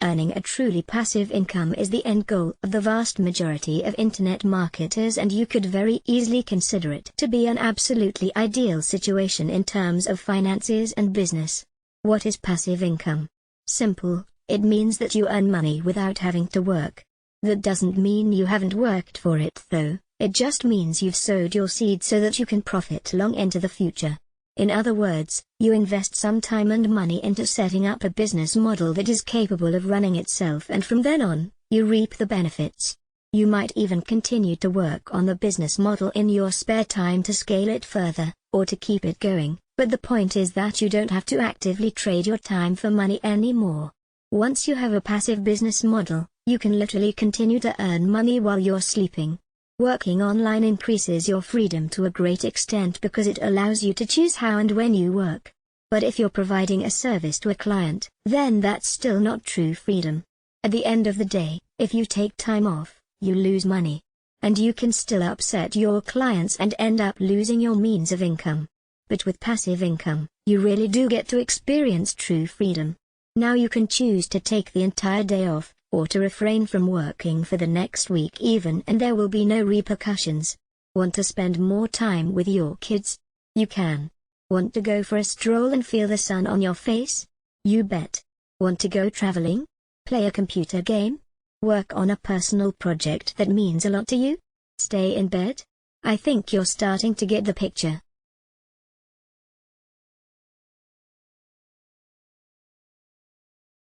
earning a truly passive income is the end goal of the vast majority of internet marketers, and you could very easily consider it to be an absolutely ideal situation in terms of finances and business. What is passive income? Simple, it means that you earn money without having to work. That doesn't mean you haven't worked for it though, it just means you've sowed your seed so that you can profit long into the future. In other words, you invest some time and money into setting up a business model that is capable of running itself, and from then on, you reap the benefits. You might even continue to work on the business model in your spare time to scale it further, or to keep it going, but the point is that you don't have to actively trade your time for money anymore. Once you have a passive business model, you can literally continue to earn money while you're sleeping. Working online increases your freedom to a great extent because it allows you to choose how and when you work. But if you're providing a service to a client, then that's still not true freedom. At the end of the day, if you take time off, you lose money. And you can still upset your clients and end up losing your means of income. But with passive income, you really do get to experience true freedom. Now you can choose to take the entire day off, or to refrain from working for the next week even, and there will be no repercussions. Want to spend more time with your kids? You can. Want to go for a stroll and feel the sun on your face? You bet. Want to go traveling? Play a computer game? Work on a personal project that means a lot to you? Stay in bed? I think you're starting to get the picture.